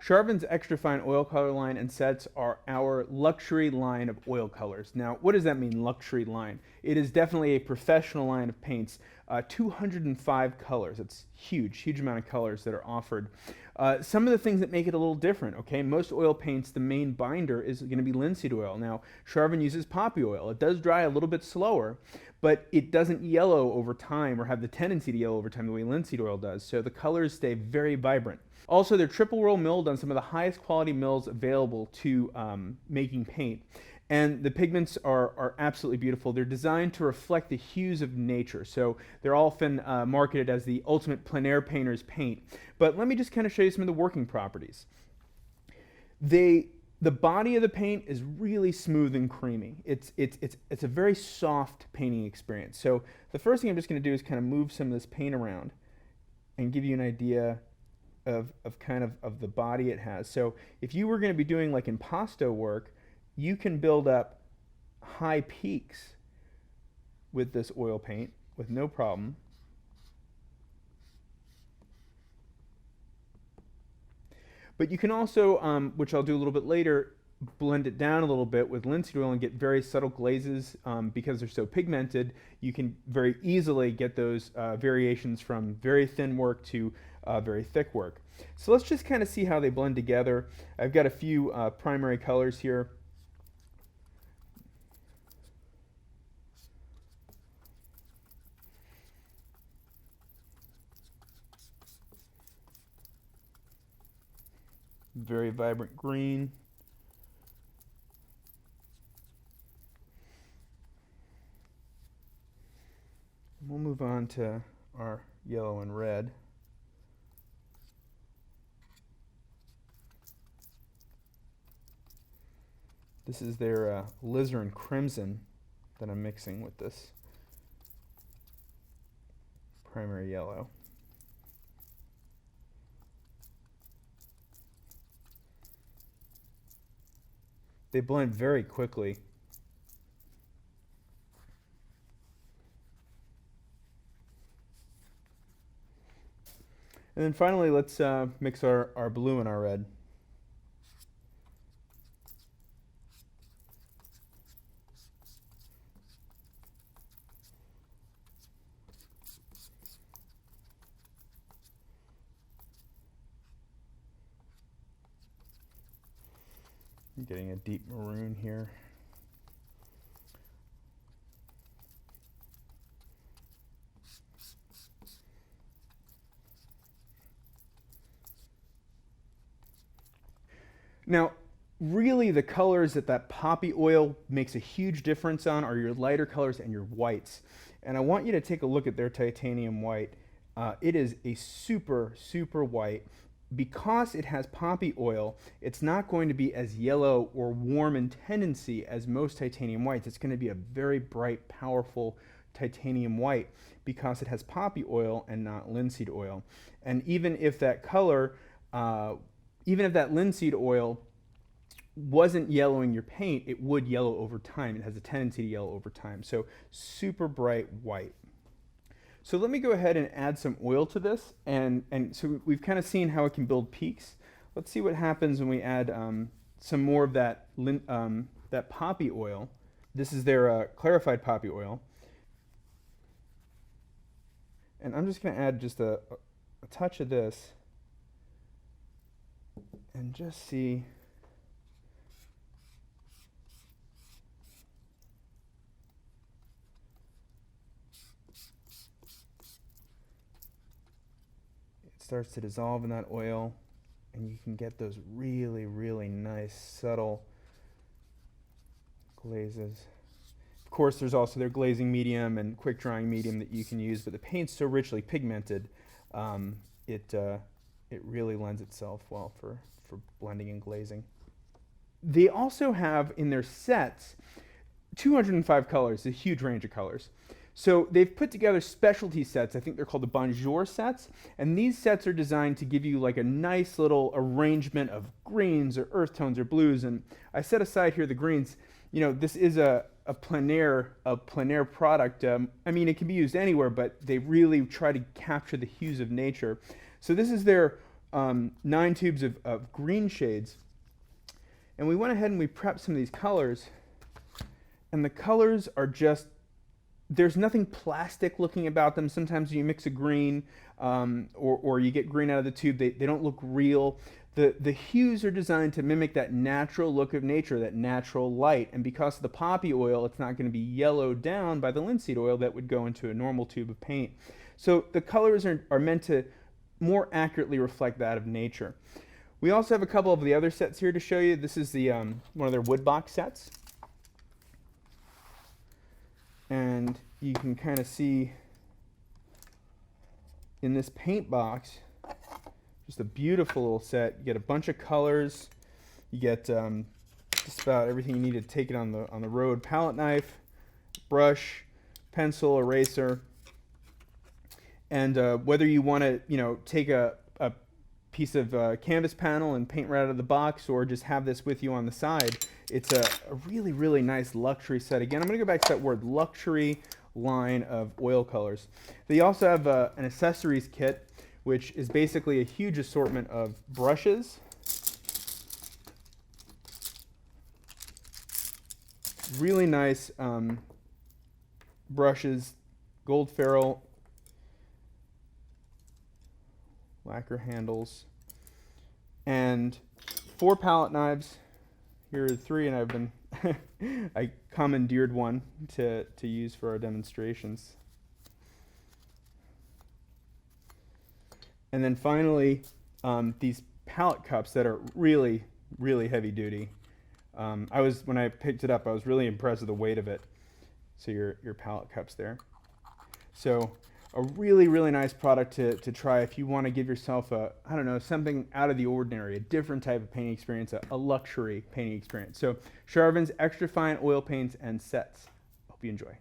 Charvin's extra fine oil color line and sets are our luxury line of oil colors. Now, what does that mean, luxury line? It is definitely a professional line of paints. 205 colors. It's huge amount of colors that are offered. Some of the things that make it a little different, okay? Most oil paints, the main binder is going to be linseed oil. Now, Charvin uses poppy oil. It does dry a little bit slower, but it doesn't yellow over time or have the tendency to yellow over time the way linseed oil does. So the colors stay very vibrant. Also, they're triple roll milled on some of the highest quality mills available to making paint. And the pigments are absolutely beautiful. They're designed to reflect the hues of nature. So they're often marketed as the ultimate plein air painter's paint. But let me just kind of show you some of the working properties. The body of the paint is really smooth and creamy. It's a very soft painting experience. So the first thing I'm just going to do is kind of move some of this paint around and give you an idea of the body it has. So if you were going to be doing like impasto work, you can build up high peaks with this oil paint with no problem. But you can also, which I'll do a little bit later, blend it down a little bit with linseed oil and get very subtle glazes. Because they're so pigmented, you can very easily get those variations from very thin work to very thick work. So let's just kind of see how they blend together. I've got a few primary colors here. Very vibrant green. We'll move on to our yellow and red. This is their alizarin crimson that I'm mixing with this primary yellow. They blend very quickly. And then finally, let's mix our blue and our red. I'm getting a deep maroon here. Now, really the colors that poppy oil makes a huge difference on are your lighter colors and your whites. And I want you to take a look at their titanium white. It is a super white. Because it has poppy oil, it's not going to be as yellow or warm in tendency as most titanium whites. It's going to be a very bright, powerful titanium white because it has poppy oil and not linseed oil. And even if that color, even if that linseed oil wasn't yellowing your paint, it would yellow over time. It has a tendency to yellow over time. So super bright white. So let me go ahead and add some oil to this, and so we've kind of seen how it can build peaks. Let's see what happens when we add some more of that poppy oil. This is their clarified poppy oil. And I'm just going to add just a touch of this and just see. Starts to dissolve in that oil, and you can get those really nice subtle glazes. Of course, there's also their glazing medium and quick drying medium that you can use, but the paint's so richly pigmented, it really lends itself well for blending and glazing. They also have in their sets 205 colors, a huge range of colors. So they've put together specialty sets. I think they're called the Bonjour sets. And these sets are designed to give you like a nice little arrangement of greens or earth tones or blues. And I set aside here the greens. You know, this is a plein air product. I mean, it can be used anywhere, but they really try to capture the hues of nature. So this is their 9 tubes of green shades. And we went ahead and we prepped some of these colors. And the colors are just, there's nothing plastic looking about them. Sometimes you mix a green or you get green out of the tube, they don't look real. The hues are designed to mimic that natural look of nature, that natural light. And because of the poppy oil, it's not going to be yellowed down by the linseed oil that would go into a normal tube of paint. So the colors are meant to more accurately reflect that of nature. We also have a couple of the other sets here to show you. This is the one of their wood box sets. And you can kind of see in this paint box, just a beautiful little set. You get a bunch of colors. You get just about everything you need to take it on the road. Palette knife, brush, pencil, eraser. And whether you want to, take a piece of canvas panel and paint right out of the box, or just have this with you on the side, it's a really, really nice luxury set. Again, I'm going to go back to that word luxury line of oil colors. They also have an accessories kit, which is basically a huge assortment of brushes, really nice brushes, gold ferrule, lacquer handles, and 4 palette knives. Here are 3, and I've been I commandeered one to use for our demonstrations. And then finally, these palette cups that are really, really heavy duty. When I picked it up, I was really impressed with the weight of it. So your palette cups there. So a really, really nice product to try if you want to give yourself something out of the ordinary, a different type of painting experience, a luxury painting experience. So Charvin's extra fine oil paints and sets. Hope you enjoy.